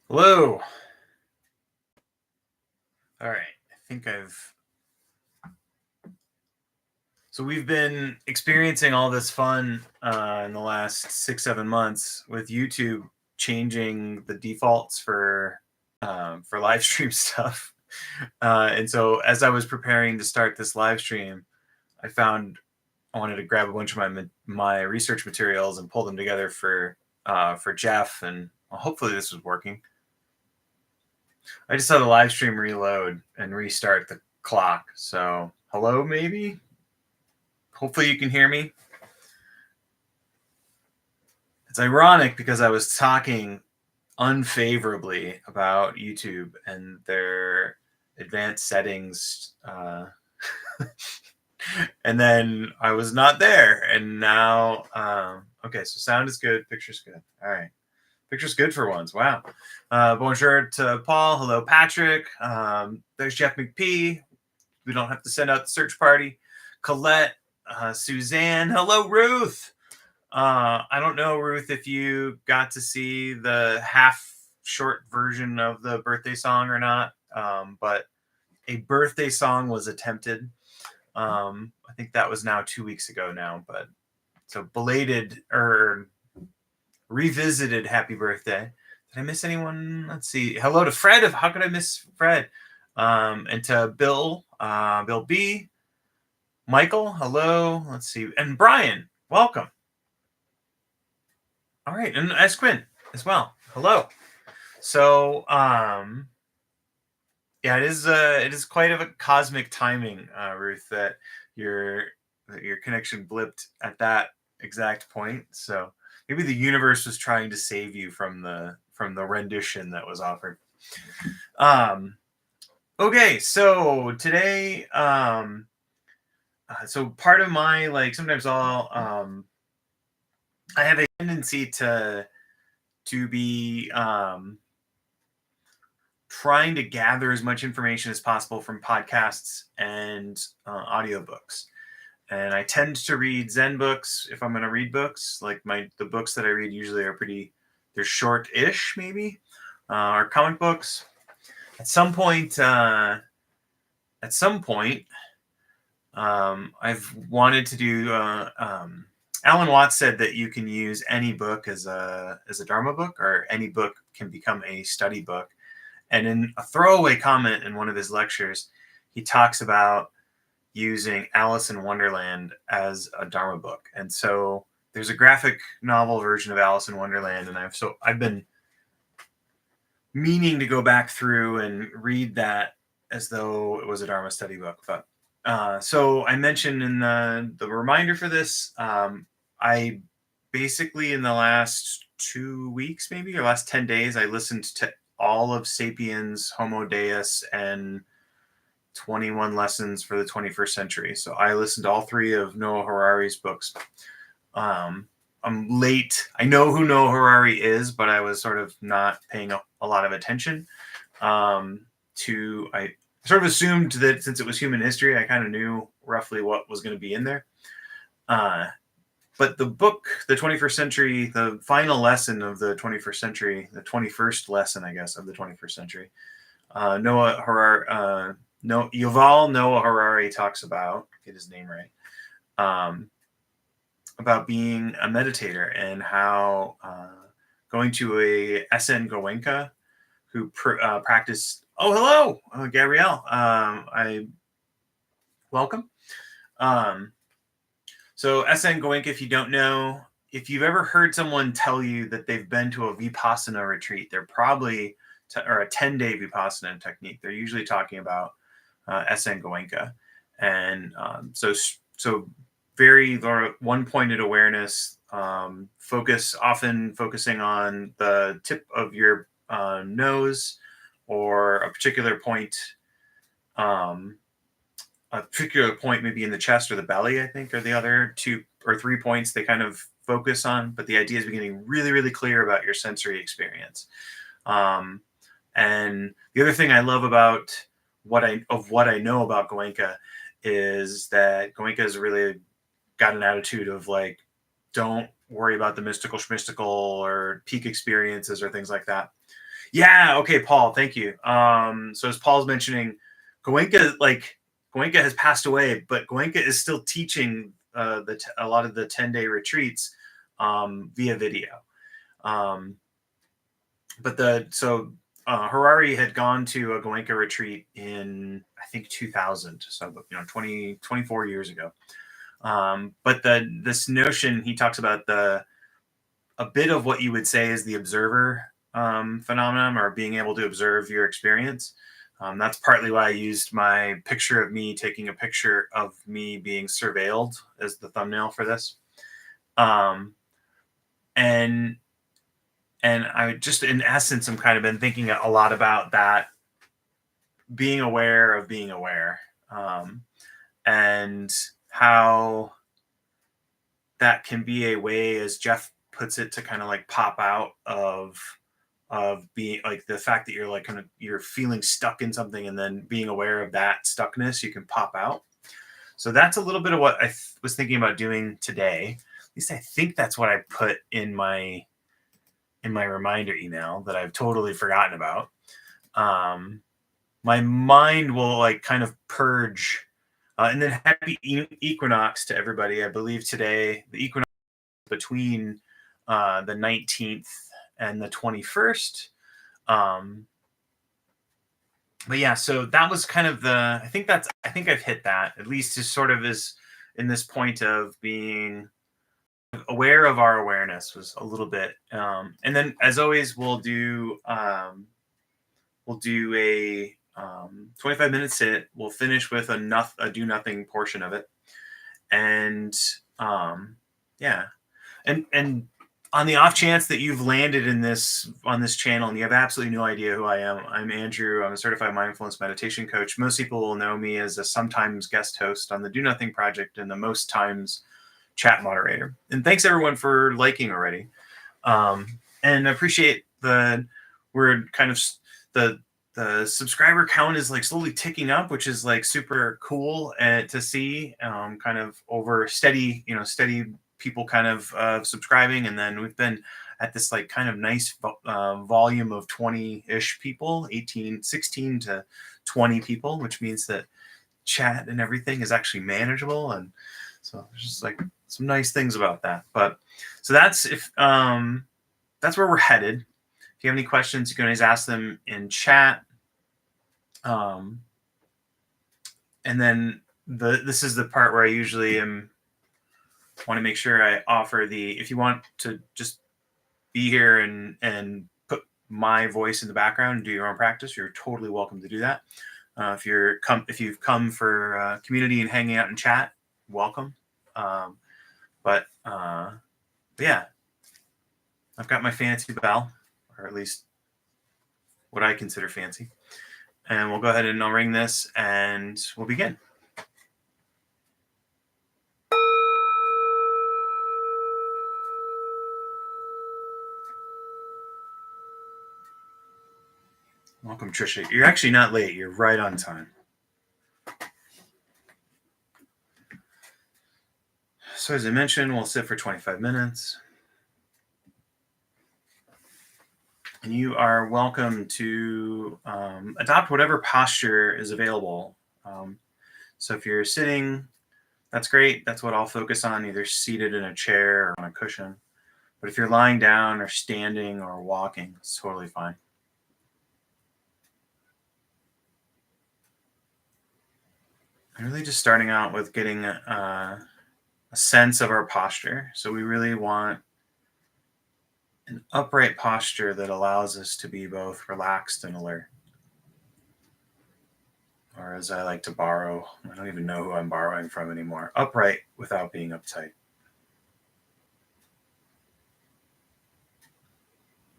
Hello. All right. I think I've. So we've been experiencing all this fun in the last 6, 7 months with YouTube changing the defaults for live stream stuff. And so as I was preparing to start this live stream, I found I wanted to grab a bunch of my research materials and pull them together for Jeff, and well, hopefully this was working. I just saw the live stream reload and restart the clock. So hello, maybe. Hopefully you can hear me. It's ironic because I was talking unfavorably about YouTube and their advanced settings, and then I was not there, and now okay, so sound is good, picture's good. All right, picture's good for once. Wow. Bonjour to Paul. Hello, Patrick. There's Jeff McPee. We don't have to send out the search party. Colette, Suzanne. Hello, Ruth. I don't know, Ruth, if you got to see the half short version of the birthday song or not, but a birthday song was attempted. I think that was now 2 weeks ago now, but so belated or revisited happy birthday. Did I miss anyone? Let's see. Hello to Fred. How could I miss Fred? And to Bill, Bill B, Michael. Hello. Let's see. And Brian, welcome. All right, and Quinn as well. Hello. So, yeah, it is quite of a cosmic timing, Ruth, that your connection blipped at that exact point. So maybe the universe was trying to save you from the rendition that was offered. Okay, so today, so part of my sometimes I have a tendency to be trying to gather as much information as possible from podcasts and audiobooks. And I tend to read Zen books if I'm going to read books. Like the books that I read usually are they're short-ish maybe, or comic books. At some point, I've wanted to do. Alan Watts said that you can use any book as a Dharma book, or any book can become a study book. And in a throwaway comment in one of his lectures, he talks about using Alice in Wonderland as a Dharma book. And so there's a graphic novel version of Alice in Wonderland, and I've been meaning to go back through and read that as though it was a Dharma study book. But so I mentioned in the reminder for this, I basically in the last 2 weeks, maybe, or last 10 days, I listened to all of Sapiens, Homo Deus, and 21 Lessons for the 21st Century. So I listened to all three of Noah Harari's books. I'm late. I know who Noah Harari is, but I was sort of not paying a lot of attention. I sort of assumed that since it was human history, I kind of knew roughly what was going to be in there. But the book, the 21st Century, the final lesson of the 21st century, the 21st lesson, I guess, of the 21st century, Noah Harari, Yuval Noah Harari talks about, get his name right, about being a meditator and how going to a SN Goenka who practiced. Oh, hello, Gabrielle. I welcome. So SN Goenka, if you don't know, if you've ever heard someone tell you that they've been to a Vipassana retreat, they're probably or a 10-day Vipassana technique. They're usually talking about SN Goenka, and so very one-pointed awareness, often focusing on the tip of your nose or a particular point. A particular point maybe in the chest or the belly, I think, are the other 2 or 3 points they kind of focus on. But the idea is getting really, really clear about your sensory experience. And the other thing I love about what I know about Goenka is that Goenka has really got an attitude of don't worry about the mystical schmystical or peak experiences or things like that. Yeah. Okay, Paul. Thank you. So as Paul's mentioning, Goenka has passed away, but Goenka is still teaching a lot of the 10-day retreats via video. Um, but Harari had gone to a Goenka retreat in I think 2000, so 24 years ago. But this notion he talks about a bit of what you would say is the observer phenomenon, or being able to observe your experience. That's partly why I used my picture of me taking a picture of me being surveilled as the thumbnail for this. Um, and I just, in essence, I'm kind of been thinking a lot about that, being aware of being aware, and how that can be a way, as Jeff puts it, to kind of like pop out of being like the fact that you're like kind of you're feeling stuck in something, and then being aware of that stuckness, you can pop out. So that's a little bit of what I was thinking about doing today. At least I think that's what I put in my reminder email that I've totally forgotten about. My mind will like kind of purge. And then happy equinox to everybody. I believe today the equinox between the 19th and the 21st. But yeah, so that was kind of I think I've hit that, at least, just sort of is in this point of being aware of our awareness was a little bit. And then as always, we'll do a 25-minute sit. We'll finish with a do nothing portion of it. And yeah. And on the off chance that you've landed on this channel and you have absolutely no idea who I am, I'm Andrew. I'm a certified mindfulness meditation coach. Most people will know me as a sometimes guest host on the Do Nothing Project and the most times chat moderator. And thanks everyone for liking already. And I appreciate we're kind of the subscriber count is like slowly ticking up, which is like super cool to see, kind of over steady people kind of subscribing. And then we've been at this like kind of nice volume of 20-ish people, 16 to 20 people, which means that chat and everything is actually manageable. And so there's just like some nice things about that. But so that's that's where we're headed. If you have any questions, you can always ask them in chat. And then this is the part where I usually want to make sure I offer if you want to just be here and put my voice in the background and do your own practice, you're totally welcome to do that. If you've come for community and hanging out and chat, welcome. But yeah, I've got my fancy bell, or at least what I consider fancy. And we'll go ahead and I'll ring this and we'll begin. Welcome, Trisha. You're actually not late. You're right on time. So as I mentioned, we'll sit for 25 minutes. And you are welcome to adopt whatever posture is available. So if you're sitting, that's great. That's what I'll focus on, either seated in a chair or on a cushion. But if you're lying down or standing or walking, it's totally fine. I'm really just starting out with getting a sense of our posture. So we really want an upright posture that allows us to be both relaxed and alert. Or as I like to borrow, I don't even know who I'm borrowing from anymore, upright without being uptight.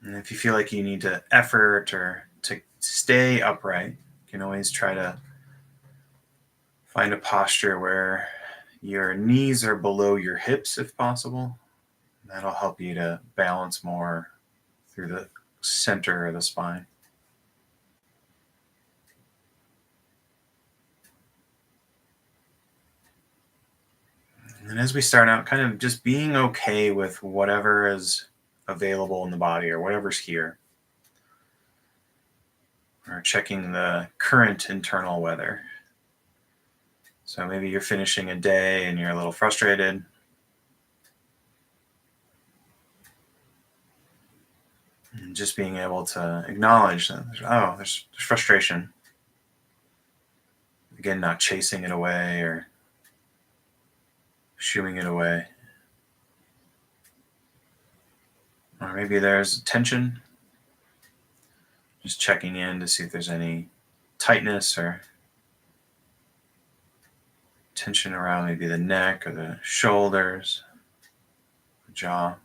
And if you feel like you need to effort or to stay upright, you can always try to find a posture where your knees are below your hips if possible. That'll help you to balance more through the center of the spine. And as we start out, kind of just being okay with whatever is available in the body or whatever's here. or checking the current internal weather. So maybe you're finishing a day and you're a little frustrated. And just being able to acknowledge that, there's frustration. Again, not chasing it away or shooing it away. Or maybe there's tension. Just checking in to see if there's any tightness or tension around maybe the neck or the shoulders, the jaw.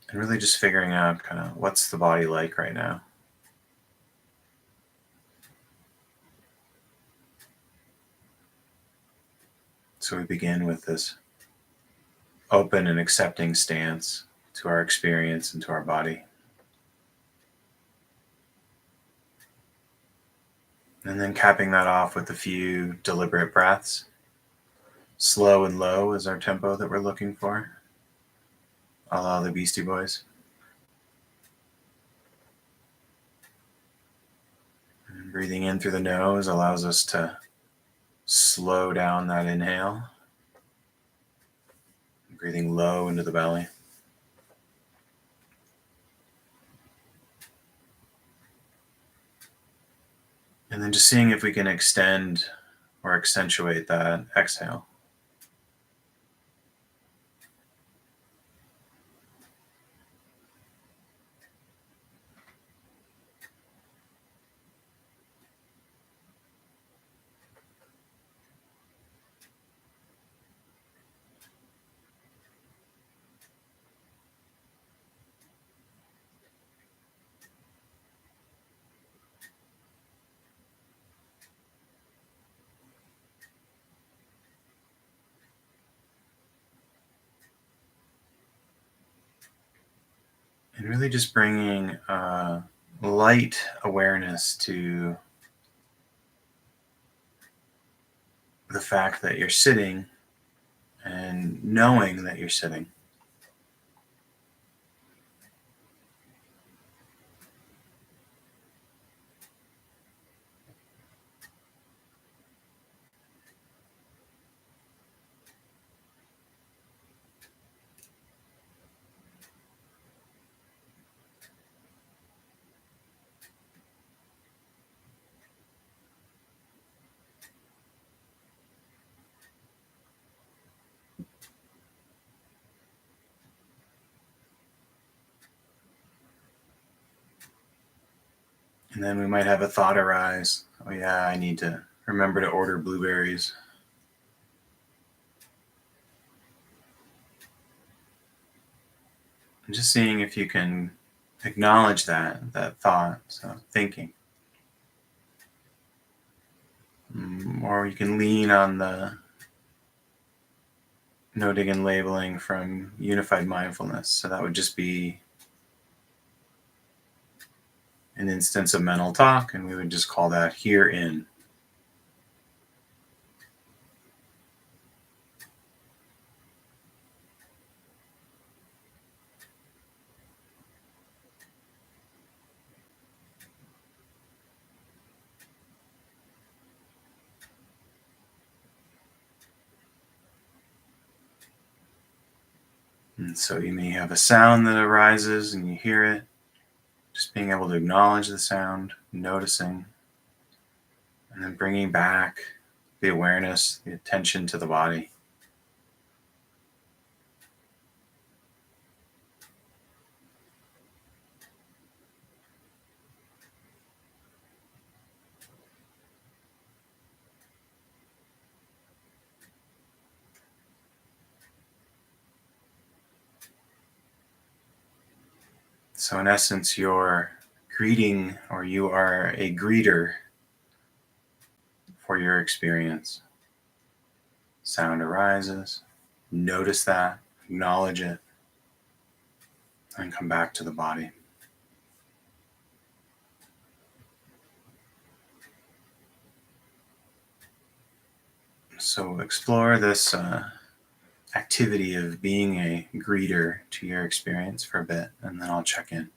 And really just figuring out kind of what's the body like right now. So we begin with this open and accepting stance to our experience and to our body. And then capping that off with a few deliberate breaths. Slow and low is our tempo that we're looking for, a la the Beastie Boys. And breathing in through the nose allows us to slow down that inhale. Breathing low into the belly. And then just seeing if we can extend or accentuate that exhale. And really just bringing light awareness to the fact that you're sitting and knowing that you're sitting. And then we might have a thought arise. Oh, yeah, I need to remember to order blueberries. And just seeing if you can acknowledge that thought, so thinking. Or you can lean on the noting and labeling from Unified Mindfulness. So that would just be an instance of mental talk, and we would just call that herein. And so you may have a sound that arises and you hear it. Just being able to acknowledge the sound, noticing, and then bringing back the awareness, the attention to the body. So in essence, you're greeting, or you are a greeter for your experience. Sound arises, notice that, acknowledge it, and come back to the body. So explore this activity of being a greeter to your experience for a bit, and then I'll check in.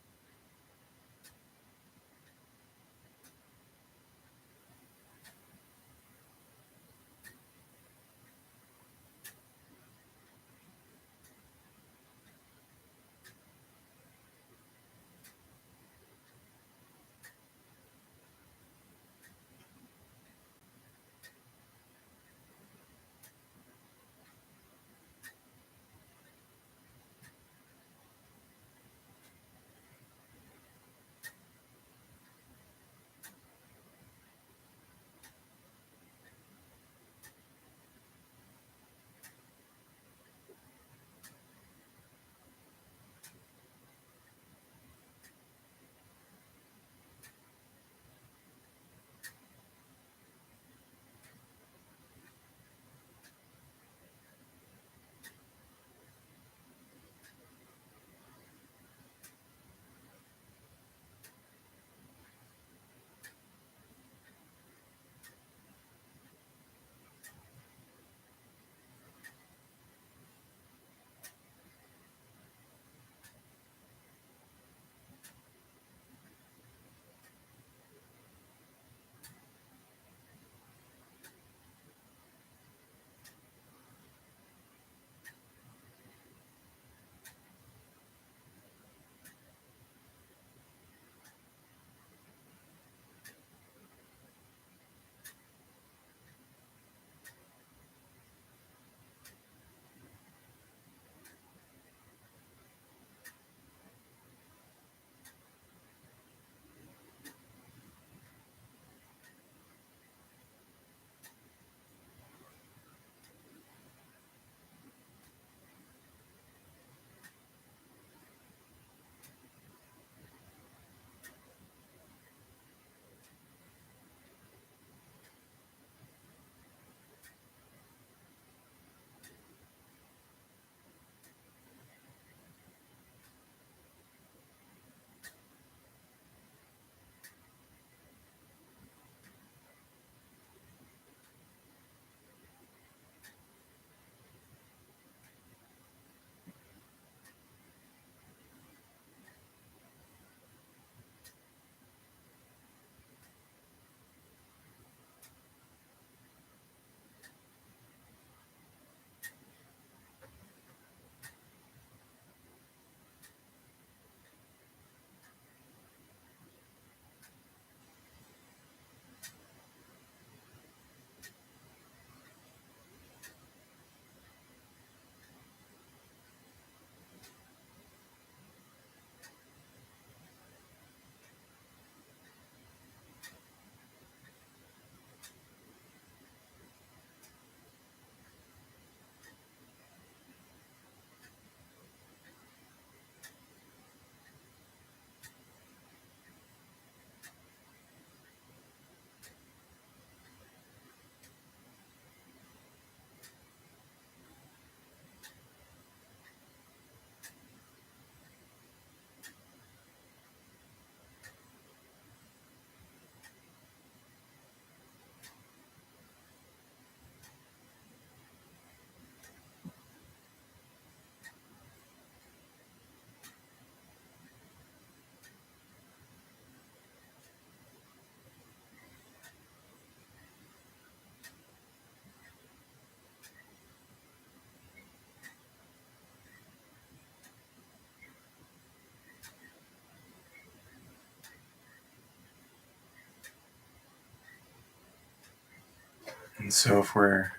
And so if we're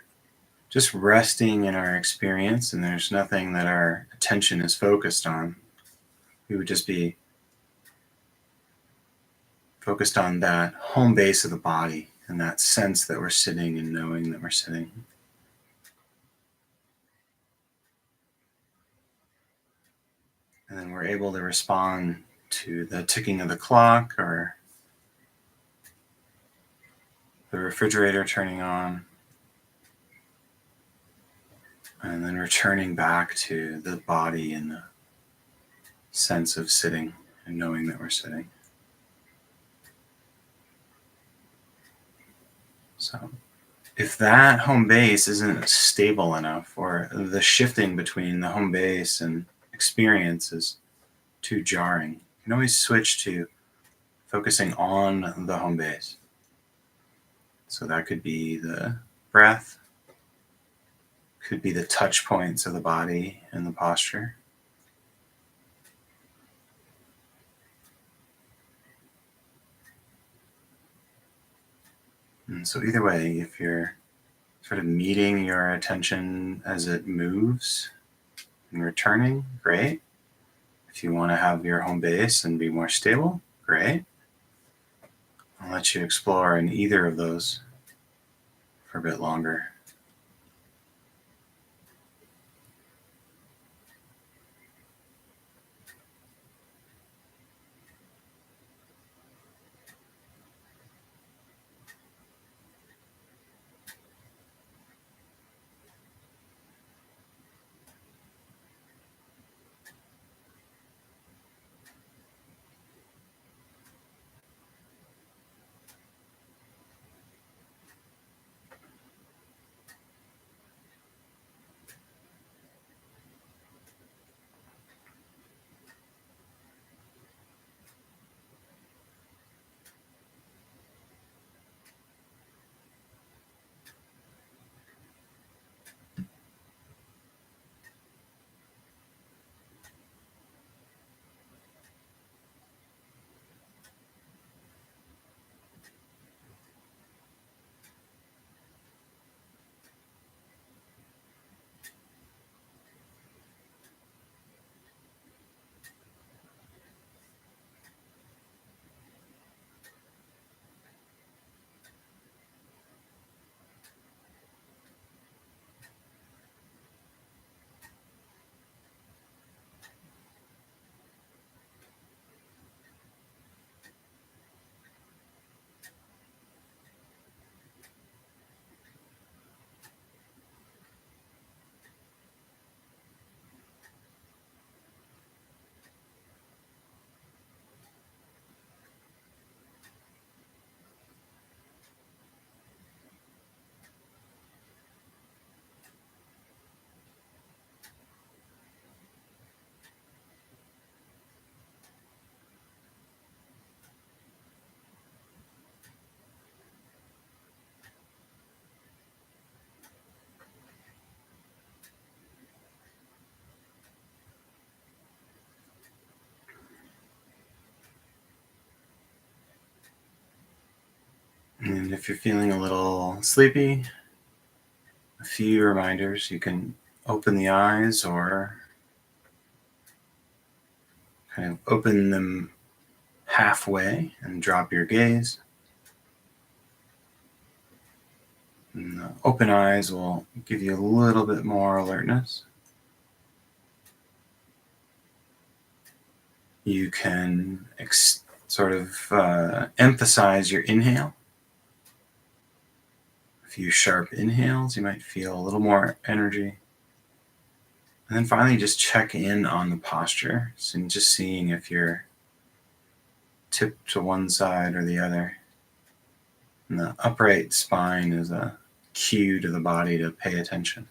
just resting in our experience and there's nothing that our attention is focused on, we would just be focused on that home base of the body and that sense that we're sitting and knowing that we're sitting. And then we're able to respond to the ticking of the clock or the refrigerator turning on, and then returning back to the body and the sense of sitting and knowing that we're sitting. So if that home base isn't stable enough, or the shifting between the home base and experience is too jarring, you can always switch to focusing on the home base. So that could be the breath, could be the touch points of the body and the posture. And so either way, if you're sort of meeting your attention as it moves and returning, great. If you want to have your home base and be more stable, great. I'll let you explore in either of those for a bit longer. And if you're feeling a little sleepy, a few reminders. You can open the eyes or kind of open them halfway and drop your gaze. And the open eyes will give you a little bit more alertness. You can sort of emphasize your inhale. A few sharp inhales, you might feel a little more energy. And then finally, just check in on the posture. So just seeing if you're tipped to one side or the other. And the upright spine is a cue to the body to pay attention.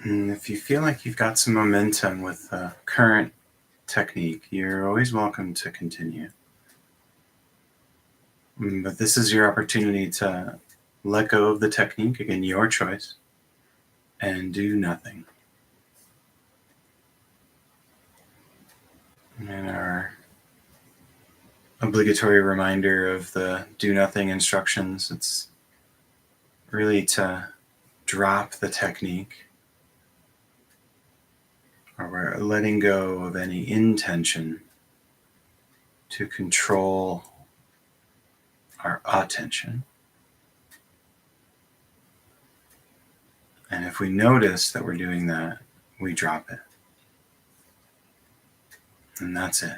And if you feel like you've got some momentum with the current technique, you're always welcome to continue. But this is your opportunity to let go of the technique, again, your choice, and do nothing. And our obligatory reminder of the do nothing instructions, it's really to drop the technique, or we're letting go of any intention to control our attention. And if we notice that we're doing that, we drop it. And that's it.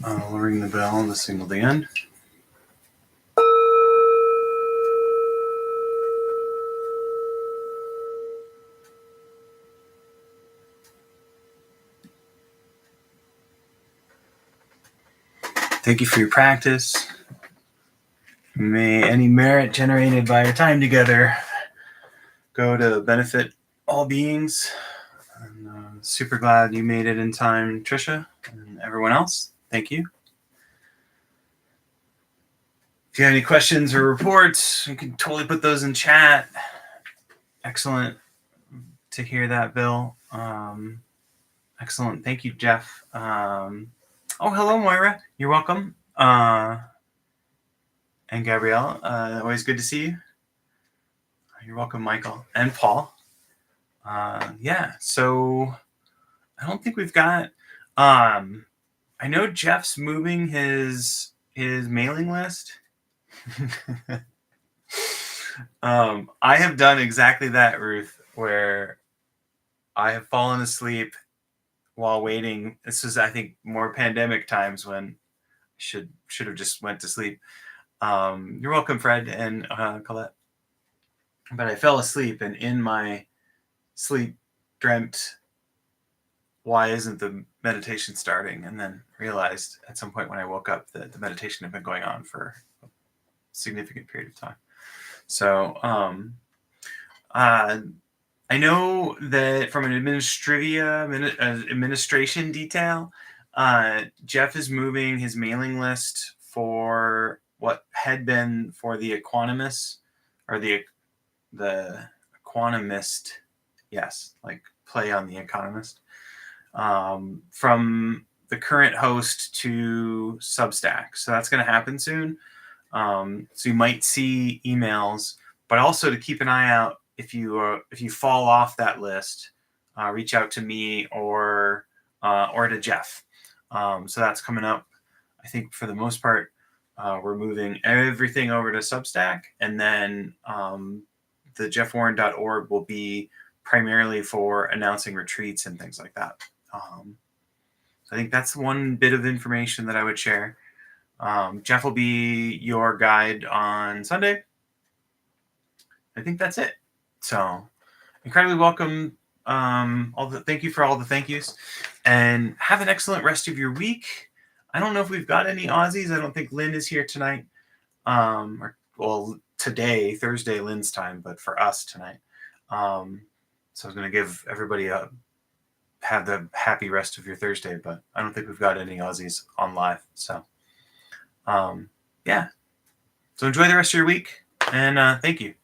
We'll ring the bell to signal the end. Thank you for your practice. May any merit generated by your time together go to benefit all beings. I'm super glad you made it in time, Trisha, and everyone else. Thank you. If you have any questions or reports, you can totally put those in chat. Excellent to hear that, Bill. Excellent. Thank you, Jeff. Oh, hello, Moira. You're welcome. And Gabrielle, always good to see you. You're welcome, Michael and Paul. Yeah, so I don't think we've got. I know Jeff's moving his mailing list. I have done exactly that, Ruth, where I have fallen asleep while waiting. This was, I think, more pandemic times when I should have just went to sleep. You're welcome, Fred and Colette. But I fell asleep, and in my sleep dreamt, why isn't the meditation starting? And then realized at some point when I woke up that the meditation had been going on for a significant period of time. So I know that from an administration detail, Jeff is moving his mailing list for what had been for the Equanimous, or the Equanimist, yes, like play on the Economist, from the current host to Substack. So that's going to happen soon. So you might see emails, but also to keep an eye out if you fall off that list, reach out to me or to Jeff. So that's coming up. I think for the most part, we're moving everything over to Substack, and then the jeffwarren.org will be primarily for announcing retreats and things like that. So I think that's one bit of information that I would share. Jeff will be your guide on Sunday. I think that's it. So incredibly welcome. Thank you for all the thank yous, and have an excellent rest of your week. I don't know if we've got any Aussies. I don't think Lynn is here tonight. Today, Thursday, Lynn's time, but for us tonight. So I was going to give everybody have the happy rest of your Thursday, but I don't think we've got any Aussies on live. So yeah. So enjoy the rest of your week, and thank you.